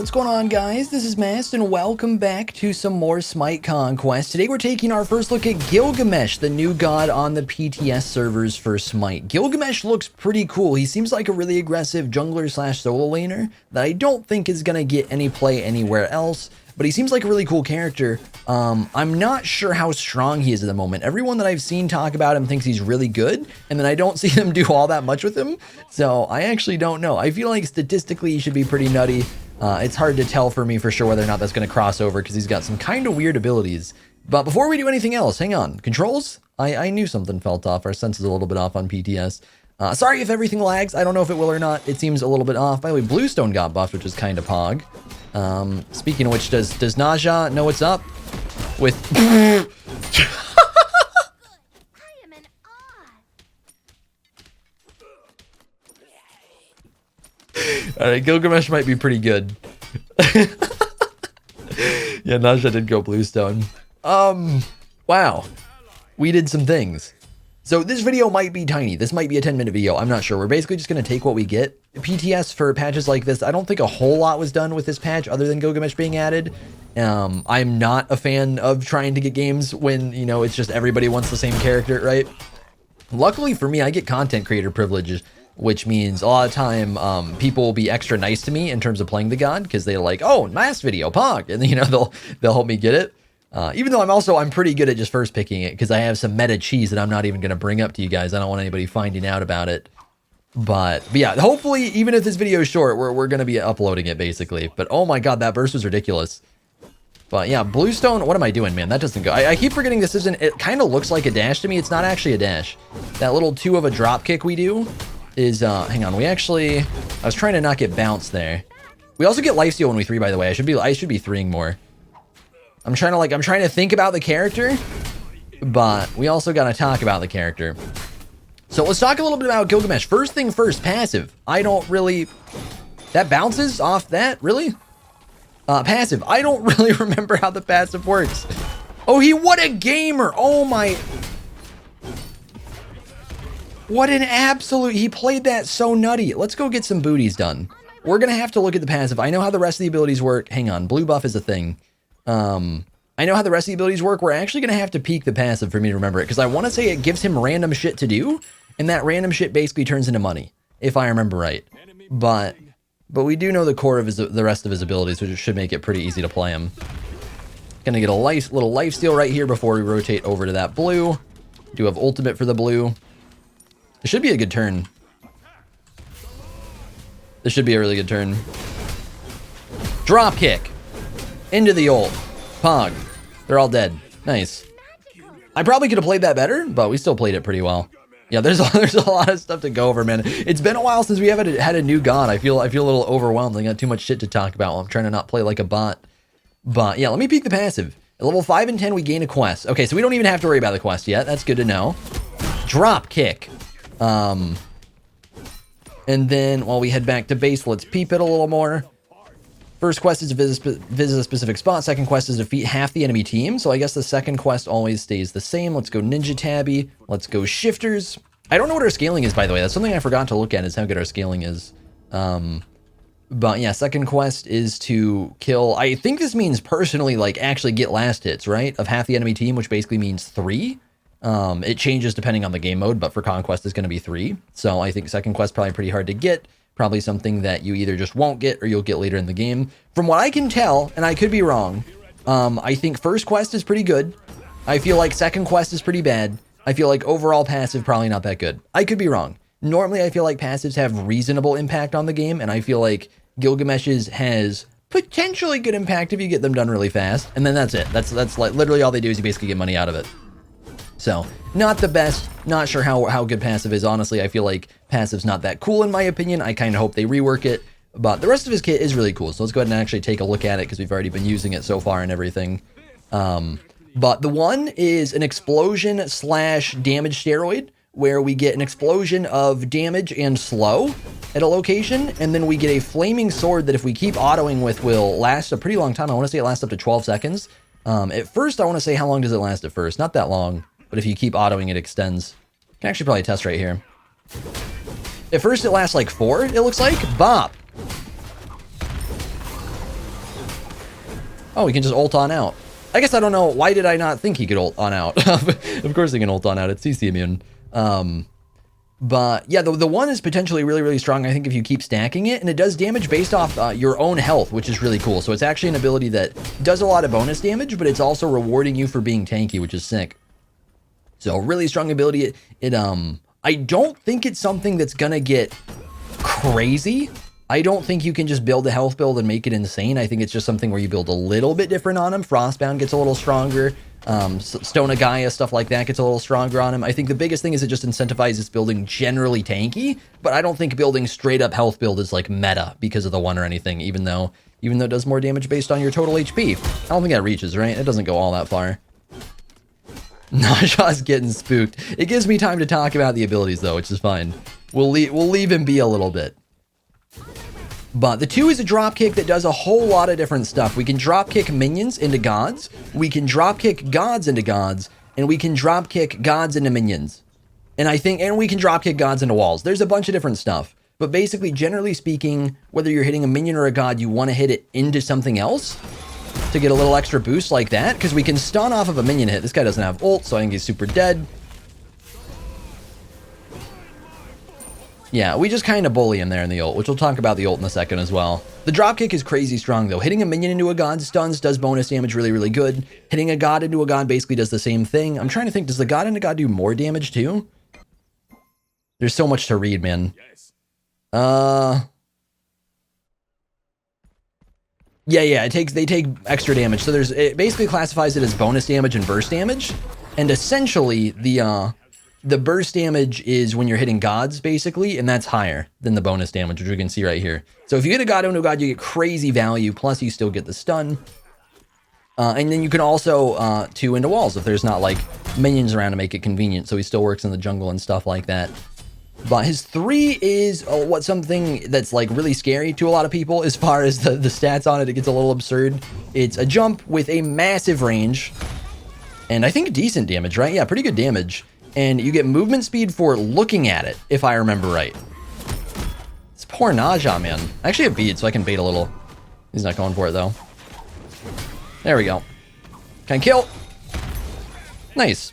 what's going on, guys? This is Mast, and welcome back to some more Smite Conquest. Today we're taking our first look at Gilgamesh, the new god on the PTS servers for Smite. Gilgamesh looks pretty cool. He seems like a really aggressive jungler slash solo laner that I don't think is going to get any play anywhere else, but he seems like a really cool character. I'm not sure how strong he is at the moment. Everyone that I've seen talk about him thinks he's really good, and then I don't see them do all that much with him, so I actually don't know. I feel like statistically he should be pretty nutty. It's hard to tell for me for sure whether or not that's going to cross over because he's got some kind of weird abilities. But before we do anything else, hang on. Controls? I knew something felt off. Our sense is a little bit off on PTS. Sorry if everything lags. I don't know if it will or not. It seems a little bit off. By the way, Bluestone got buffed, which is kind of pog. Speaking of which, does Naja know what's up with... Alright, Gilgamesh might be pretty good. Yeah, Naja did go Bluestone. Wow. We did some things. So this video might be tiny. This might be a 10-minute video. I'm not sure. We're basically just going to take what we get. PTS for patches like this, I don't think a whole lot was done with this patch other than Gilgamesh being added. I'm not a fan of trying to get games when, you know, it's just everybody wants the same character, right? Luckily for me, I get content creator privileges, which means a lot of time people will be extra nice to me in terms of playing the god because they're like, oh, Mast video, pog, and you know they'll help me get it. Even though I'm pretty good at just first picking it because I have some meta cheese that I'm not even going to bring up to you guys. I don't want anybody finding out about it. But yeah, hopefully, even if this video is short, we're going to be uploading it basically. But oh my god, that burst was ridiculous. But yeah, Bluestone, what am I doing, man? That doesn't go. I keep forgetting this isn't, it kind of looks like a dash to me. It's not actually a dash. That little 2 of a drop kick we do is, hang on, I was trying to not get bounced there. We also get lifesteal when we 3, by the way. I should be 3ing more. I'm trying to think about the character, but we also got to talk about the character. So let's talk a little bit about Gilgamesh. First thing first, passive. That bounces off that, really? Passive. I don't really remember how the passive works. Oh, what a gamer. Oh my. What an absolute, he played that so nutty. Let's go get some booties done. We're going to have to look at the passive. I know how the rest of the abilities work. Hang on, blue buff is a thing. I know how the rest of the abilities work. We're actually going to have to peek the passive for me to remember it, because I want to say it gives him random shit to do, and that random shit basically turns into money, if I remember right. But we do know the core of the rest of his abilities, which should make it pretty easy to play him. Gonna get a little lifesteal right here before we rotate over to that blue. Do have ultimate for the blue. It should be a good turn. This should be a really good turn. Drop kick. Into the ult. Pog. They're all dead. Nice. I probably could have played that better, but we still played it pretty well. Yeah, there's a lot of stuff to go over, man. It's been a while since we haven't had a new god. I feel a little overwhelmed. I got too much shit to talk about while I'm trying to not play like a bot. But yeah, let me peek the passive. At level 5 and 10, we gain a quest. Okay, so we don't even have to worry about the quest yet. That's good to know. Drop kick. And then while we head back to base, let's peep it a little more. First quest is to visit a specific spot. Second quest is to defeat half the enemy team. So I guess the second quest always stays the same. Let's go Ninja Tabby. Let's go Shifters. I don't know what our scaling is, by the way. That's something I forgot to look at, is how good our scaling is. But yeah, second quest is to kill... I think this means personally, like, actually get last hits, right? Of half the enemy team, which basically means 3. It changes depending on the game mode, but for Conquest it's going to be 3. So I think second quest probably pretty hard to get. Probably something that you either just won't get or you'll get later in the game. From what I can tell, and I could be wrong, I think first quest is pretty good. I feel like second quest is pretty bad. I feel like overall passive probably not that good. I could be wrong. Normally I feel like passives have reasonable impact on the game, and I feel like Gilgamesh's has potentially good impact if you get them done really fast, and then that's it. That's like literally all they do is you basically get money out of it. So, not the best, not sure how good passive is. Honestly, I feel like passive's not that cool in my opinion. I kind of hope they rework it, but the rest of his kit is really cool. So let's go ahead and actually take a look at it because we've already been using it so far and everything. But the one is an explosion slash damage steroid, where we get an explosion of damage and slow at a location, and then we get a flaming sword that if we keep autoing with will last a pretty long time. I want to say it lasts up to 12 seconds. At first, I want to say how long does it last at first? Not that long. But if you keep autoing, it extends. Can actually probably test right here. At first, it lasts like 4, it looks like. Bop. Oh, he can just ult on out. I guess I don't know. Why did I not think he could ult on out? Of course he can ult on out. It's CC immune. But yeah, the one is potentially really, really strong, I think, if you keep stacking it. And it does damage based off your own health, which is really cool. So it's actually an ability that does a lot of bonus damage, but it's also rewarding you for being tanky, which is sick. So really strong ability. I don't think it's something that's going to get crazy. I don't think you can just build a health build and make it insane. I think it's just something where you build a little bit different on him. Frostbound gets a little stronger. Stone of Gaia, stuff like that gets a little stronger on him. I think the biggest thing is it just incentivizes building generally tanky, but I don't think building straight up health build is like meta because of the one or anything, even though it does more damage based on your total HP. I don't think that reaches, right? It doesn't go all that far. Najah's getting spooked. It gives me time to talk about the abilities though, which is fine. We'll leave him be a little bit. But the 2 is a dropkick that does a whole lot of different stuff. We can dropkick minions into gods, we can dropkick gods into gods, and we can dropkick gods into minions. And we can dropkick gods into walls. There's a bunch of different stuff. But basically, generally speaking, whether you're hitting a minion or a god, you want to hit it into something else to get a little extra boost like that, because we can stun off of a minion hit. This guy doesn't have ult, so I think he's super dead. Yeah, we just kind of bully him there in the ult, which we'll talk about the ult in a second as well. The dropkick is crazy strong, though. Hitting a minion into a god stuns, does bonus damage really, really good. Hitting a god into a god basically does the same thing. I'm trying to think, does the god into god do more damage too? There's so much to read, man. Yeah, they take extra damage. So it basically classifies it as bonus damage and burst damage. And essentially, the burst damage is when you're hitting gods, basically, and that's higher than the bonus damage, which we can see right here. So if you hit a god into a god, you get crazy value, plus you still get the stun. And then you can also 2 into walls if there's not, like, minions around to make it convenient, so he still works in the jungle and stuff like that. But his 3 is something that's, like, really scary to a lot of people as far as the stats on it. It gets a little absurd. It's a jump with a massive range, and I think decent damage, right? Yeah, pretty good damage. And you get movement speed for looking at it, if I remember right. It's poor Najah, man. I actually have bead, so I can bait a little. He's not going for it, though. There we go. Can I kill? Nice.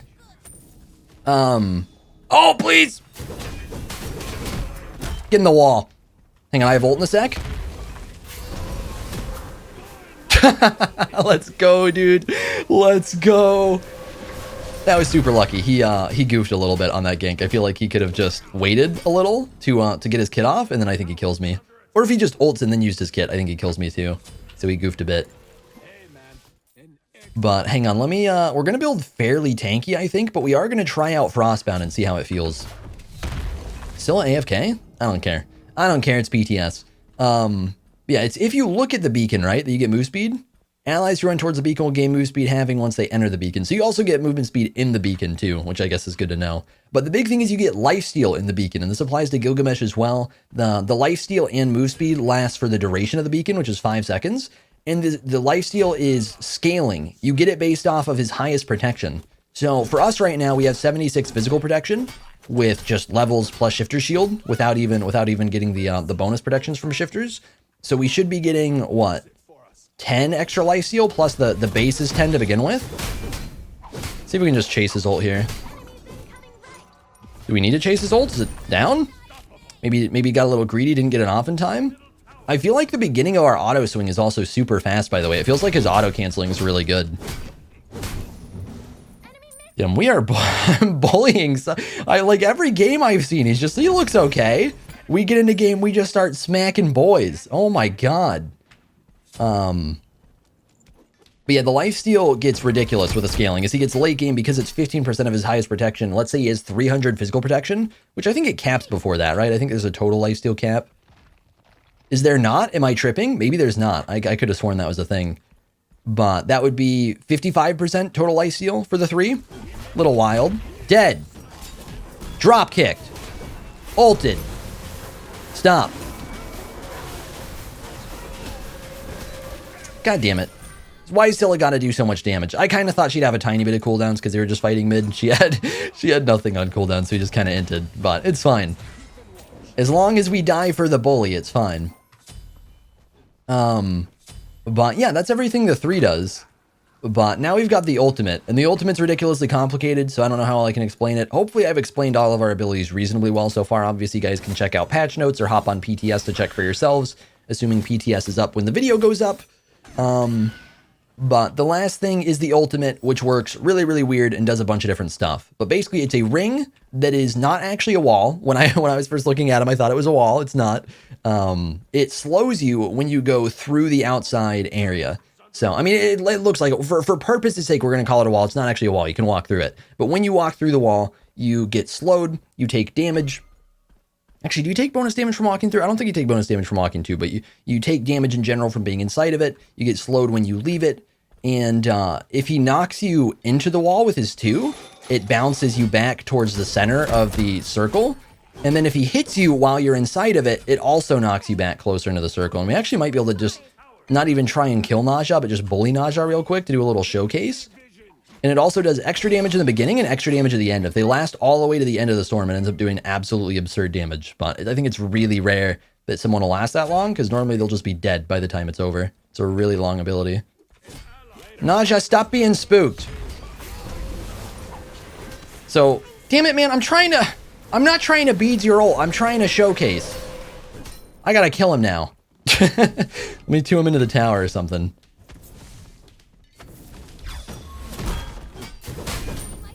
Oh, please! Get in the wall. Hang on, I have ult in a sec. Let's go, dude. Let's go. That was super lucky. He goofed a little bit on that gank. I feel like he could have just waited a little to get his kit off, and then I think he kills me. Or if he just ults and then used his kit, I think he kills me too. So he goofed a bit. But hang on, let me, we're gonna build fairly tanky, I think, but we are gonna try out Frostbound and see how it feels. Still an AFK? I don't care. I don't care, it's PTS. Yeah, it's if you look at the beacon, right, that you get move speed. Allies who run towards the beacon will gain move speed halving once they enter the beacon. So you also get movement speed in the beacon too, which I guess is good to know. But the big thing is you get lifesteal in the beacon, and this applies to Gilgamesh as well. The lifesteal and move speed lasts for the duration of the beacon, which is 5 seconds. And the lifesteal is scaling. You get it based off of his highest protection. So for us right now, we have 76 physical protection with just levels plus shifter shield without even getting the bonus protections from shifters. So we should be getting what? 10 extra lifesteal plus the base is 10 to begin with. See if we can just chase his ult here. Do we need to chase his ult? Is it down? Maybe he got a little greedy, didn't get it off in time. I feel like the beginning of our auto swing is also super fast, by the way. It feels like his auto canceling is really good. Yeah, we are bullying. Like every game I've seen, he looks okay. We get into game, we just start smacking boys. Oh my god. But yeah, the lifesteal gets ridiculous with the scaling as he gets late game because it's 15% of his highest protection. Let's say he has 300 physical protection, which I think it caps before that, right? I think there's a total lifesteal cap. Is there not? Am I tripping? Maybe there's not. I could have sworn that was a thing. But that would be 55% total lifesteal for the 3. Little wild. Dead. Drop kicked. Ulted. Stop. God damn it. Why Scylla got to do so much damage? I kind of thought she'd have a tiny bit of cooldowns because they were just fighting mid. She had nothing on cooldown, so he just kind of inted. But it's fine. As long as we die for the bully, it's fine. But But yeah, that's everything the 3 does. But now we've got the ultimate, and the ultimate's ridiculously complicated, so I don't know how I can explain it. Hopefully I've explained all of our abilities reasonably well so far. Obviously, you guys can check out patch notes or hop on PTS to check for yourselves, assuming PTS is up when the video goes up. But the last thing is the ultimate, which works really, really weird and does a bunch of different stuff. But basically, it's a ring that is not actually a wall. When I was first looking at him, I thought it was a wall. It's not. It slows you when you go through the outside area. So, I mean, it looks like, for purpose's sake, we're going to call it a wall. It's not actually a wall. You can walk through it. But when you walk through the wall, you get slowed, you take damage. Actually, do you take bonus damage from walking through? I don't think you take bonus damage from walking through, but you take damage in general from being inside of it. You get slowed when you leave it. And if he knocks you into the wall with his 2, it bounces you back towards the center of the circle. And then if he hits you while you're inside of it, it also knocks you back closer into the circle. And we actually might be able to just not even try and kill Naja, but just bully Naja real quick to do a little showcase. And it also does extra damage in the beginning and extra damage at the end. If they last all the way to the end of the storm, it ends up doing absolutely absurd damage. But I think it's really rare that someone will last that long, because normally they'll just be dead by the time it's over. It's a really long ability. Naja, stop being spooked. So, damn it, man, I'm not trying to beads your ult. I'm trying to showcase. I gotta kill him now. Let me 2 him into the tower or something.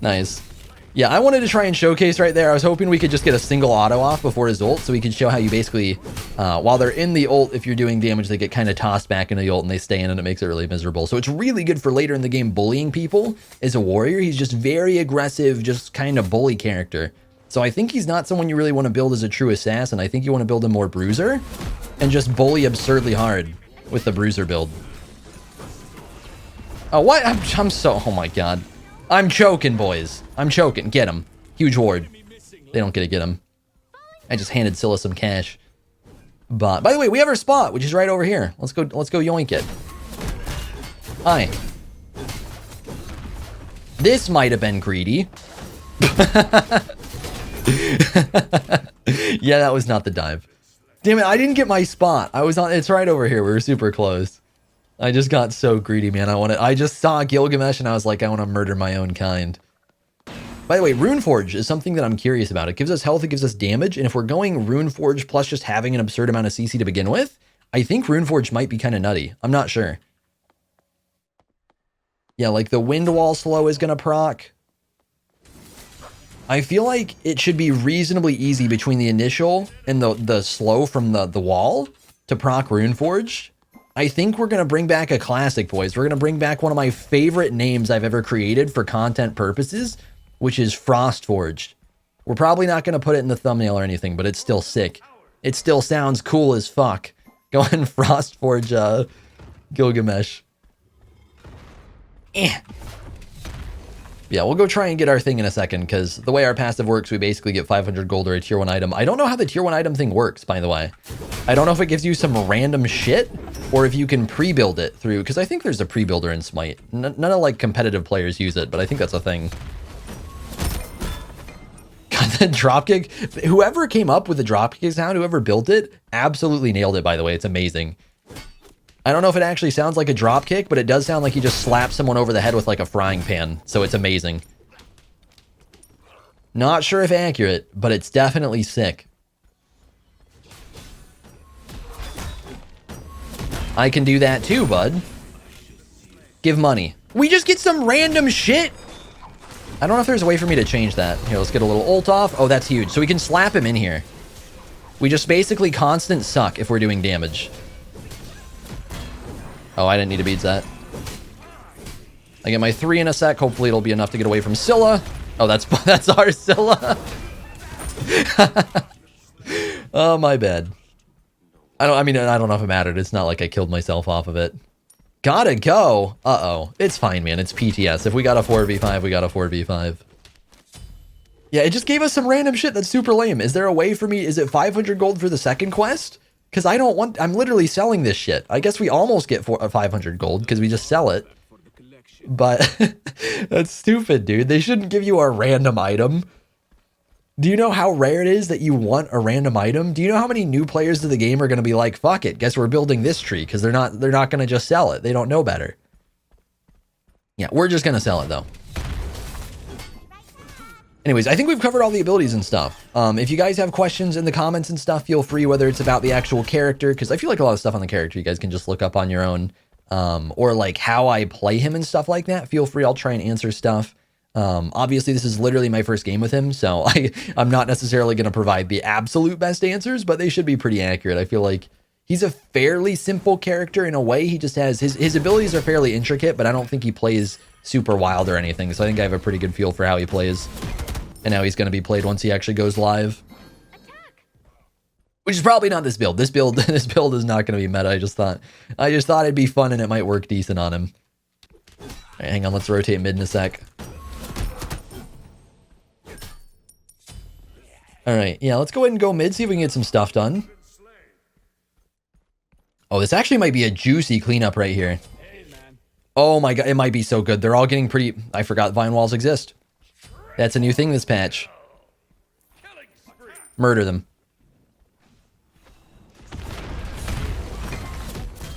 Nice. Yeah, I wanted to try and showcase right there. I was hoping we could just get a single auto off before his ult, so we could show how you basically, while they're in the ult, if you're doing damage, they get kind of tossed back into the ult and they stay in, and it makes it really miserable. So it's really good for later in the game bullying people as a warrior. He's just very aggressive, just kind of bully character. So I think he's not someone you really want to build as a true assassin. I think you want to build him more bruiser and just bully absurdly hard with the bruiser build. Oh, what? I'm so... Oh, my God. I'm choking, boys. I'm choking. Get him. Huge ward. They don't get to get him. I just handed Scylla some cash. But, by the way, we have our spot, which is right over here. Let's go yoink it. Hi. This might have been greedy. Yeah, that was not the dive. Damn it, I didn't get my spot. I was on, it's right over here. We were super close. I just got so greedy, man. I just saw Gilgamesh and I was like, I want to murder my own kind. By the way, Runeforge is something that I'm curious about. It gives us health, it gives us damage, and if we're going Runeforge plus just having an absurd amount of CC to begin with, I think Runeforge might be kind of nutty. I'm not sure. Yeah, like the Wind Wall slow is going to proc. I feel like it should be reasonably easy between the initial and the slow from the wall to proc Runeforge. I think we're going to bring back a classic, boys. We're going to bring back one of my favorite names I've ever created for content purposes, which is Frostforged. We're probably not going to put it in the thumbnail or anything, but it's still sick. It still sounds cool as fuck. Going Frostforge Gilgamesh. Eh. Yeah, we'll go try and get our thing in a second, because the way our passive works, we basically get 500 gold or a tier 1 item. I don't know how the tier 1 item thing works, by the way. I don't know if it gives you some random shit, or if you can pre-build it through, because I think there's a pre-builder in Smite. None of, like, competitive players use it, but I think that's a thing. God, the Dropkick. Whoever came up with the Dropkick sound, whoever built it, absolutely nailed it, by the way. It's amazing. I don't know if it actually sounds like a drop kick, but it does sound like he just slapped someone over the head with like a frying pan. So it's amazing. Not sure if accurate, but it's definitely sick. I can do that too, bud. Give money. We just get some random shit. I don't know if there's a way for me to change that. Here, let's get a little ult off. Oh, that's huge. So we can slap him in here. We just basically constant suck if we're doing damage. Oh, I didn't need to beat that. I get my 3 in a sec. Hopefully it'll be enough to get away from Scylla. Oh, that's our Scylla. Oh, my bad. I don't know if it mattered. It's not like I killed myself off of it. Gotta go. Uh-oh. It's fine, man. It's PTS. If we got a 4v5, we got a 4v5. Yeah, it just gave us some random shit that's super lame. Is there a way for me? Is it 500 gold for the second quest? Because I'm literally selling this shit. I guess we almost get 500 gold because we just sell it. But that's stupid, dude. They shouldn't give you a random item. Do you know how rare it is that you want a random item? Do you know how many new players to the game are going to be like, fuck it, guess we're building this tree, because they're not going to just sell it. They don't know better. Yeah, we're just going to sell it though. Anyways, I think we've covered all the abilities and stuff. If you guys have questions in the comments and stuff, feel free, whether it's about the actual character, because I feel like a lot of stuff on the character you guys can just look up on your own, or like how I play him and stuff like that. Feel free, I'll try and answer stuff. Obviously this is literally my first game with him, so I'm not necessarily going to provide the absolute best answers, but they should be pretty accurate. I feel like he's a fairly simple character in a way. He just has his abilities are fairly intricate, but I don't think he plays super wild or anything. So I think I have a pretty good feel for how he plays and how he's going to be played once he actually goes live. Which is probably not this build. This build is not going to be meta. I just thought it'd be fun and it might work decent on him. All right, hang on, let's rotate mid in a sec. All right, yeah, let's go ahead and go mid, see if we can get some stuff done. Oh, this actually might be a juicy cleanup right here. Oh my god, it might be so good. They're all getting pretty... I forgot vine walls exist. That's a new thing this patch. Murder them.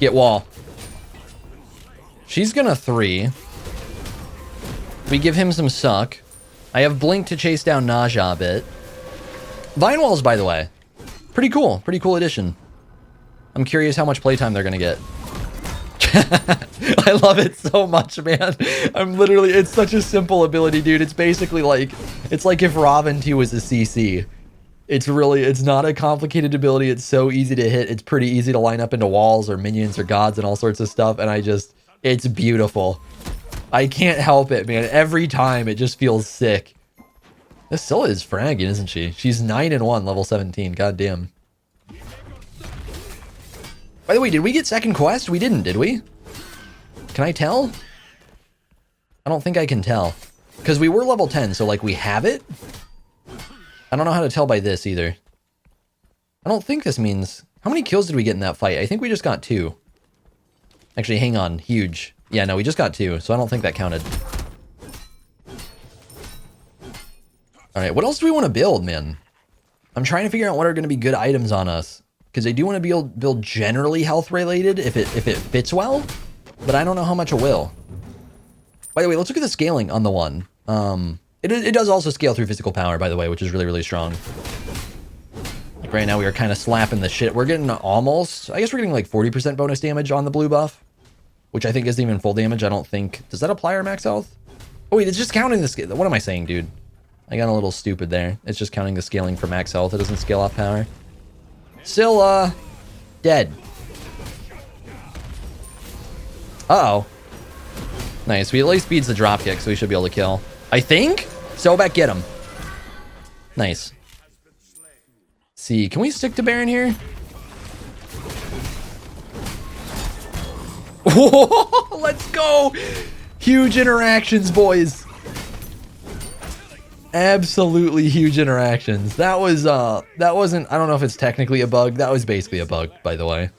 Get wall. She's gonna 3. We give him some suck. I have blink to chase down Naja a bit. Vine walls, by the way. Pretty cool. Pretty cool addition. I'm curious how much playtime they're gonna get. I love it so much, man. I'm literally... It's such a simple ability, dude. It's basically like... It's like if Robin 2 was a CC. It's really... It's not a complicated ability. It's so easy to hit. It's pretty easy to line up into walls or minions or gods and all sorts of stuff. And I just... It's beautiful. I can't help it, man. Every time it just feels sick. This Scylla is fragging, isn't she? She's 9-1, level 17. God damn. By the way, did we get second quest? We didn't, did we? Can I tell? I don't think I can tell. Because we were level 10, so like we have it? I don't know how to tell by this either. I don't think this means... How many kills did we get in that fight? I think we just got 2. Actually, hang on. Huge. Yeah, no, we just got 2, so I don't think that counted. Alright, what else do we want to build, man? I'm trying to figure out what are going to be good items on us. Because I do want to build generally health related if it fits well. But I don't know how much it will. By the way, let's look at the scaling on the one. It does also scale through physical power, by the way, which is really, really strong. Like right now we are kind of slapping the shit. We're getting almost... I guess we're getting like 40% bonus damage on the blue buff. Which I think isn't even full damage. I don't think... Does that apply our max health? Oh wait, it's just counting the scale. What am I saying, dude? I got a little stupid there. It's just counting the scaling for max health. It doesn't scale off power. Scylla. Dead. Uh-oh. Nice. We at least beats the dropkick, so we should be able to kill. I think? Sobek, get him. Nice. See, can we stick to Baron here? Whoa, let's go! Huge interactions, boys. Absolutely huge interactions. That wasn't, I don't know if it's technically a bug. That was basically a bug, by the way.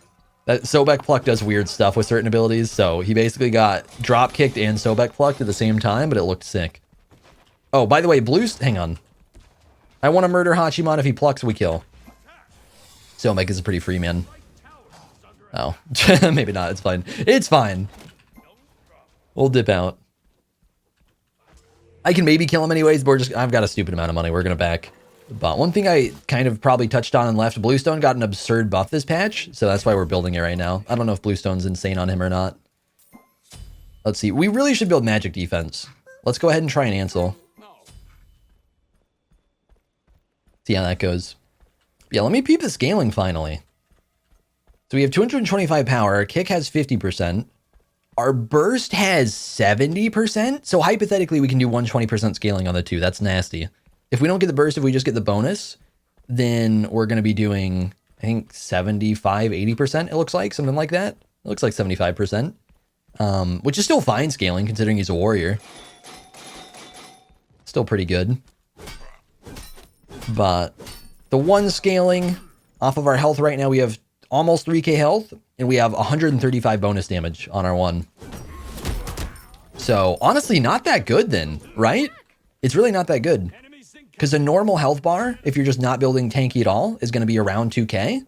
That Sobek Pluck does weird stuff with certain abilities, so he basically got drop kicked and Sobek Plucked at the same time, but it looked sick. Oh, by the way, Blue's, hang on. I want to murder Hachiman. If he plucks, we kill. Sobek is a pretty free man. Oh, maybe not. It's fine. It's fine. We'll dip out. I can maybe kill him anyways, but I've got a stupid amount of money. We're going to back. But one thing I kind of probably touched on and left, Bluestone got an absurd buff this patch, so that's why we're building it right now. I don't know if Bluestone's insane on him or not. Let's see. We really should build magic defense. Let's go ahead and try an Ansel. See how that goes. Yeah, let me peep the scaling finally. So we have 225 power. Our kick has 50%. Our burst has 70%. So hypothetically, we can do 120% scaling on the two. That's nasty. If we don't get the burst, if we just get the bonus, then we're going to be doing, I think, 75, 80%, it looks like. Something like that. It looks like 75%. Which is still fine scaling, considering he's a warrior. Still pretty good. But the one scaling off of our health right now, we have almost 3k health, and we have 135 bonus damage on our one. So honestly, not that good then, right? It's really not that good. Because a normal health bar, if you're just not building tanky at all, is going to be around 2k.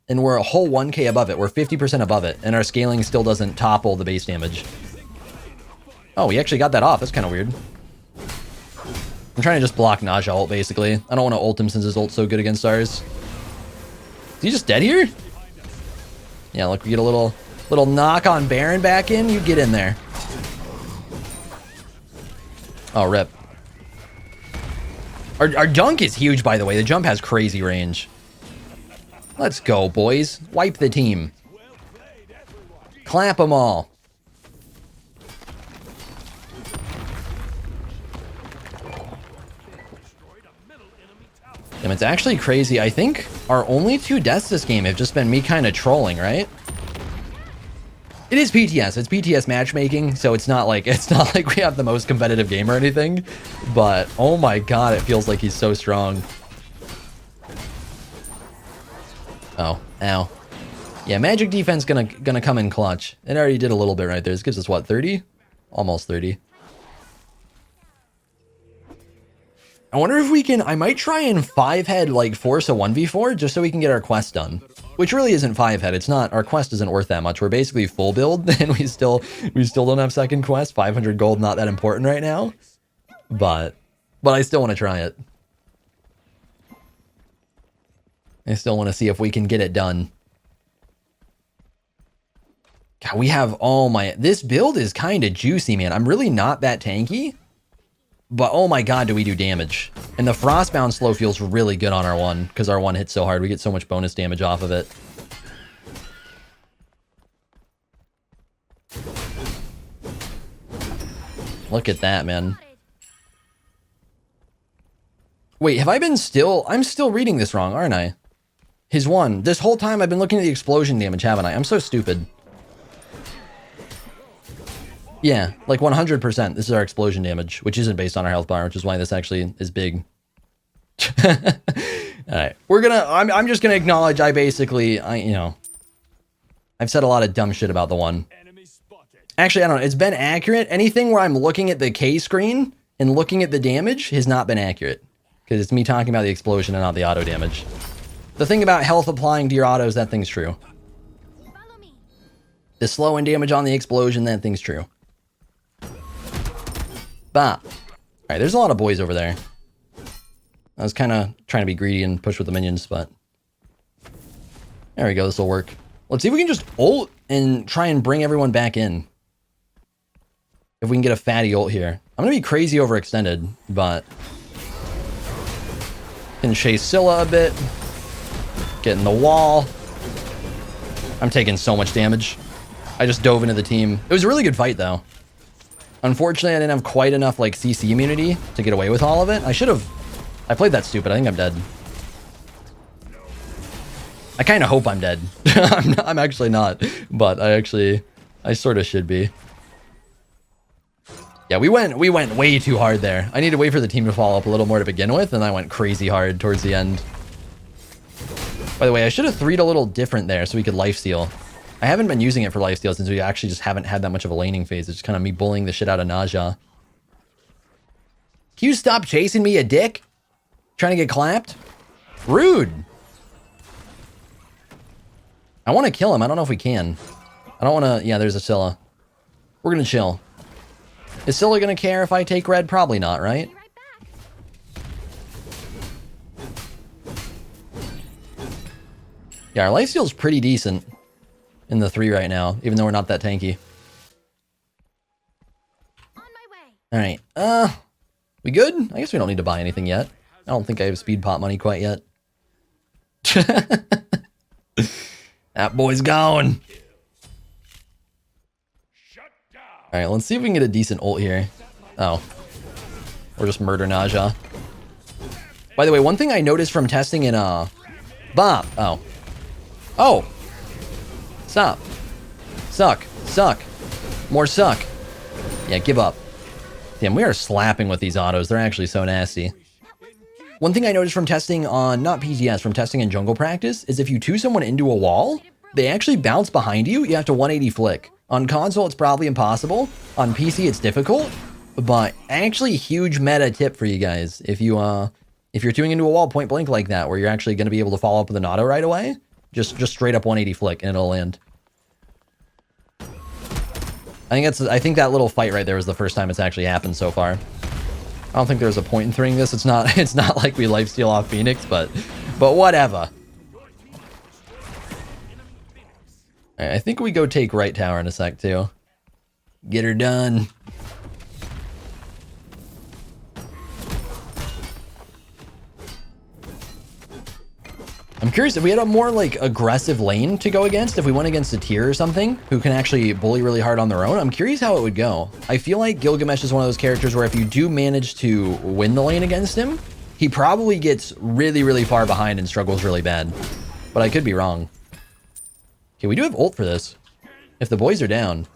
And we're a whole 1k above it. We're 50% above it. And our scaling still doesn't topple the base damage. Oh, we actually got that off. That's kind of weird. I'm trying to just block Naja ult, basically. I don't want to ult him since his ult's so good against ours. Is he just dead here? Yeah, look, we get a little knock on Baron back in. You get in there. Oh, rip. Our dunk is huge, by the way. The jump has crazy range. Let's go, boys. Wipe the team. Clap them all. And it's actually crazy. I think our only 2 deaths this game have just been me kind of trolling, right? It is PTS. It's PTS matchmaking, so it's not like we have the most competitive game or anything. But oh my god, it feels like he's so strong. Oh, ow. Yeah, magic defense gonna come in clutch. It already did a little bit right there. This gives us what, 30? Almost 30. I wonder if we can, I might try and 5-head like force a 1v4 just so we can get our quest done. Which really isn't 5-head. It's not, our quest isn't worth that much. We're basically full build and we still don't have second quest. 500 gold, not that important right now. But I still want to try it. I still want to see if we can get it done. God, we have, oh my, this build is kind of juicy, man. I'm really not that tanky. But oh my god, do we do damage. And the Frostbound slow feels really good on our one, because our one hits so hard. We get so much bonus damage off of it. Look at that, man. Wait, have I been still... I'm still reading this wrong, aren't I? His one. This whole time I've been looking at the explosion damage, haven't I? I'm so stupid. Yeah, like 100%. This is our explosion damage, which isn't based on our health bar, which is why this actually is big. All right, we're gonna. I'm just gonna acknowledge. I've said a lot of dumb shit about the one. Actually, I don't know. It's been accurate. Anything where I'm looking at the K screen and looking at the damage has not been accurate because it's me talking about the explosion and not the auto damage. The thing about health applying to your autos, that thing's true. The slow and damage on the explosion, that thing's true. Bah. Alright, there's a lot of boys over there. I was kind of trying to be greedy and push with the minions, but... There we go, this will work. Let's see if we can just ult and try and bring everyone back in. If we can get a fatty ult here. I'm going to be crazy overextended, but... Can chase Scylla a bit. Get in the wall. I'm taking so much damage. I just dove into the team. It was a really good fight, though. Unfortunately, I didn't have quite enough, like, CC immunity to get away with all of it. I should have... I played that stupid. I think I'm dead. I kind of hope I'm dead. I'm actually not. But I sort of should be. Yeah, we went way too hard there. I need to wait for the team to follow up a little more to begin with, and I went crazy hard towards the end. By the way, I should have 3'd a little different there so we could lifesteal. I haven't been using it for lifesteal since we actually just haven't had that much of a laning phase. It's just kind of me bullying the shit out of Naja. Can you stop chasing me, a dick? Trying to get clapped? Rude. I want to kill him. I don't know if we can. I don't want to... Yeah, there's a Scylla. We're going to chill. Is Scylla going to care if I take red? Probably not, right? Yeah, our lifesteal's pretty decent in the 3 right now, even though we're not that tanky. Alright, we good? I guess we don't need to buy anything yet. I don't think I have speed pop money quite yet. That boy's gone. Alright, let's see if we can get a decent ult here. Oh. Or just murder Naja. By the way, one thing I noticed from testing in, Bop. Oh. Oh! Stop. Suck. Suck. More suck. Yeah, give up. Damn, we are slapping with these autos. They're actually so nasty. One thing I noticed from testing on, not PTS, from testing in jungle practice, is if you 2 someone into a wall, they actually bounce behind you. You have to 180 flick. On console, it's probably impossible. On PC, it's difficult. But actually, huge meta tip for you guys. If you If you're tuning into a wall point blank like that, where you're actually going to be able to follow up with an auto right away, just straight up 180 flick and it'll land. I think that little fight right there was the first time it's actually happened so far. I don't think there's a point in throwing this. It's not like we lifesteal off Phoenix, but whatever. All right, I think we go take right tower in a sec too. Get her done. I'm curious if we had a more like aggressive lane to go against, if we went against a tier or something who can actually bully really hard on their own. I'm curious how it would go. I feel like Gilgamesh is one of those characters where if you do manage to win the lane against him, he probably gets really, really far behind and struggles really bad. But I could be wrong. Okay, we do have ult for this. If the boys are down.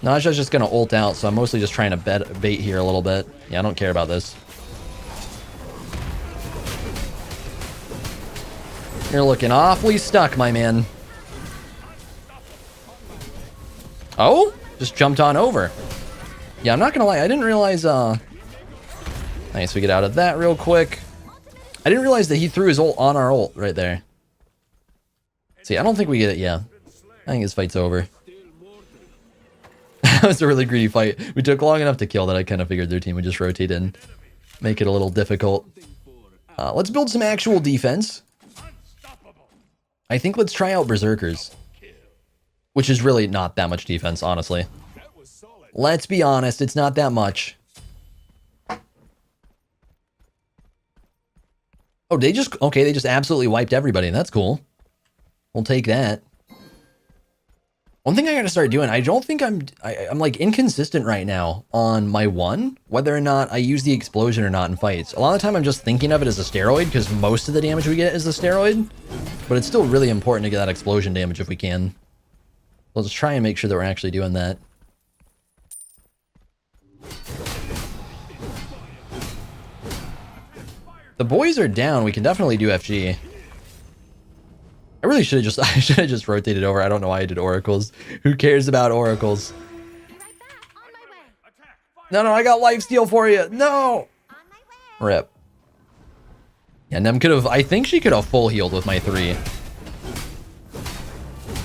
Naja's just gonna ult out, so I'm mostly just trying to bait here a little bit. Yeah, I don't care about this. You're looking awfully stuck, my man. Oh? Just jumped on over. Yeah, I'm not gonna lie, I didn't realize, nice, we get out of that real quick. I didn't realize that he threw his ult on our ult right there. See, I don't think we get it, yeah. I think his fight's over. That was a really greedy fight. We took long enough to kill that I kind of figured their team would just rotate in. Make it a little difficult. Let's build some actual defense. I think let's try out Berserkers. Which is really not that much defense, honestly. Let's be honest, it's not that much. Oh, they just absolutely wiped everybody. That's cool. We'll take that. One thing I gotta start doing, I don't think I'm like inconsistent right now on my one, whether or not I use the explosion or not in fights. A lot of the time I'm just thinking of it as a steroid because most of the damage we get is the steroid, but it's still really important to get that explosion damage if we can. Let's try and make sure that we're actually doing that. The boys are down, we can definitely do FG. I really should have just rotated over. I don't know why I did oracles. Who cares about oracles? No, I got lifesteal for you. No. Rip. Yeah, Nem could have, I think she could have full healed with my 3.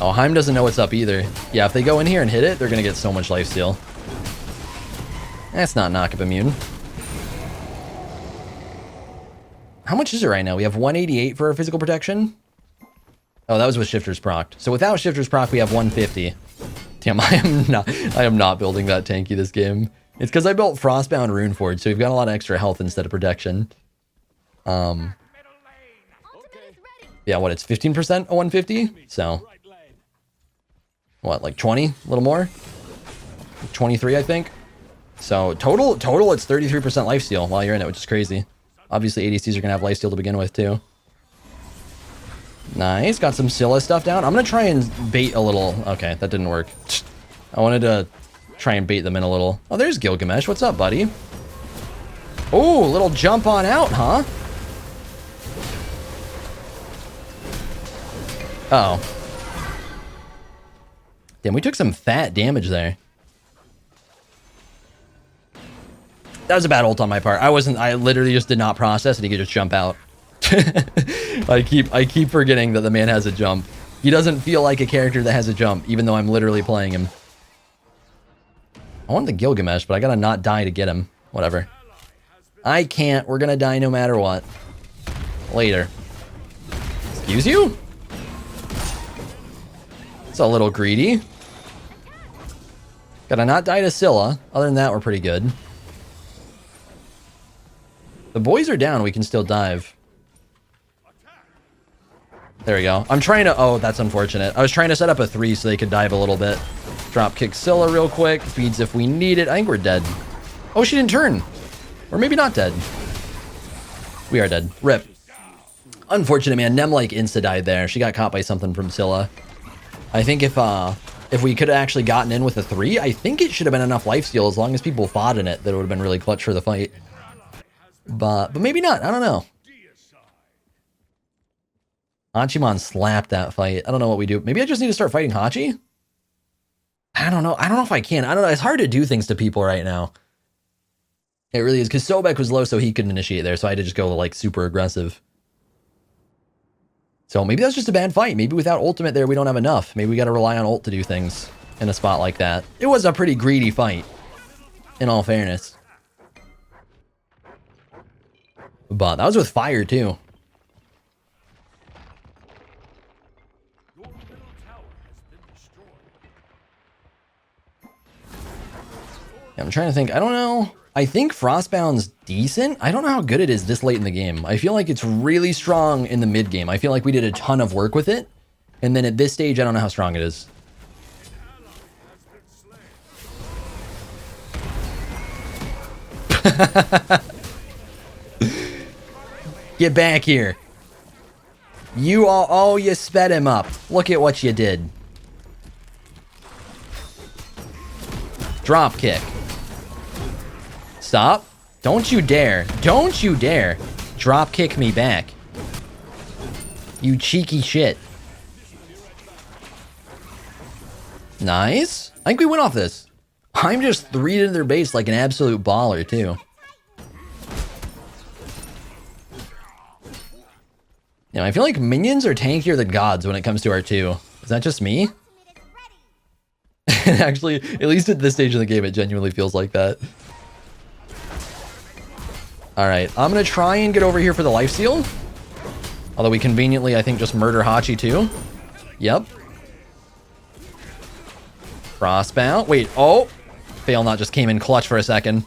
Oh, Heim doesn't know what's up either. Yeah, if they go in here and hit it, they're gonna get so much lifesteal. That's not knock-up immune. How much is it right now? We have 188 for our physical protection. Oh, that was with Shifters procced. So without Shifters proc, we have 150. Damn, I am not building that tanky this game. It's because I built Frostbound Runeforge, so we've got a lot of extra health instead of protection. Yeah, what, it's 15% a 150? So, what, like 20? A little more? 23, I think. So, total, it's 33% lifesteal while you're in it, which is crazy. Obviously, ADCs are going to have lifesteal to begin with, too. Nice, got some Scylla stuff down. I'm gonna try and bait a little. Okay, that didn't work. I wanted to try and bait them in a little. Oh, there's Gilgamesh. What's up, buddy? Oh, little jump on out, huh? Uh-oh. Damn, we took some fat damage there. That was a bad ult on my part. I literally just did not process and he could just jump out. I keep forgetting that the man has a jump. He doesn't feel like a character that has a jump, even though I'm literally playing him. I want the Gilgamesh, but I gotta not die to get him. Whatever. I can't. We're gonna die no matter what. Later. Excuse you? It's a little greedy. Gotta not die to Scylla. Other than that, we're pretty good. The boys are down. We can still dive. There we go. I'm trying to... Oh, that's unfortunate. I was trying to set up a 3 so they could dive a little bit. Dropkick Scylla real quick. Feeds if we need it. I think we're dead. Oh, she didn't turn. Or maybe not dead. We are dead. Rip. Unfortunate, man. Nem, like, insta-died there. She got caught by something from Scylla. I think if we could have actually gotten in with a 3, I think it should have been enough lifesteal as long as people fought in it that it would have been really clutch for the fight. But maybe not. I don't know. Hachiman slapped that fight. I don't know what we do. Maybe I just need to start fighting Hachi? I don't know. I don't know if I can. I don't know. It's hard to do things to people right now. It really is, because Sobek was low, so he couldn't initiate there, so I had to just go, like, super aggressive. So maybe that's just a bad fight. Maybe without ultimate there, we don't have enough. Maybe we got to rely on ult to do things in a spot like that. It was a pretty greedy fight, in all fairness. But that was with fire, too. I'm trying to think. I don't know. I think Frostbound's decent. I don't know how good it is this late in the game. I feel like it's really strong in the mid game. I feel like we did a ton of work with it. And then at this stage, I don't know how strong it is. Get back here. You all, oh, you sped him up. Look at what you did. Dropkick. Stop. Don't you dare. Don't you dare. Dropkick me back. You cheeky shit. Nice. I think we went off this. I'm just 3 to their base like an absolute baller, too. Yeah, I feel like minions are tankier than gods when it comes to R2. Is that just me? Actually, at least at this stage of the game, it genuinely feels like that. Alright, I'm gonna try and get over here for the lifesteal. Although we conveniently, I think, just murder Hachi too. Yep. Frostbound. Wait, oh! Fail Not just came in clutch for a second.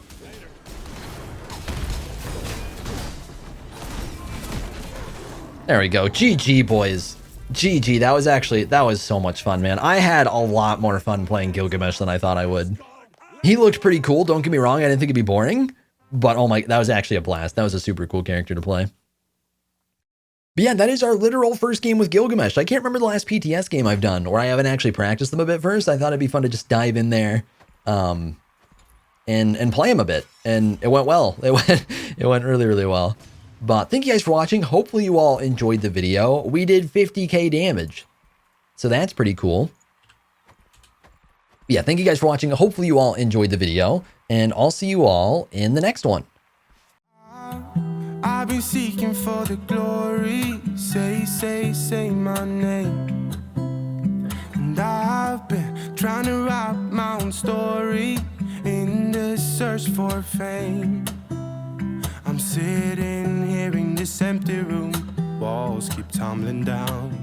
There we go. GG, boys. GG. That was so much fun, man. I had a lot more fun playing Gilgamesh than I thought I would. He looked pretty cool, don't get me wrong. I didn't think it'd be boring. But oh my, that was actually a blast. That was a super cool character to play. But yeah, that is our literal first game with Gilgamesh. I can't remember the last PTS game I've done, or I haven't actually practiced them a bit first. I thought it'd be fun to just dive in there and play them a bit. And it went well. It went really, really well. But thank you guys for watching. Hopefully you all enjoyed the video. We did 50k damage. So that's pretty cool. But yeah, thank you guys for watching. Hopefully you all enjoyed the video. And I'll see you all in the next one. I've been seeking for the glory. Say my name. And I've been trying to write my own story in the search for fame. I'm sitting here in this empty room. Walls keep tumbling down.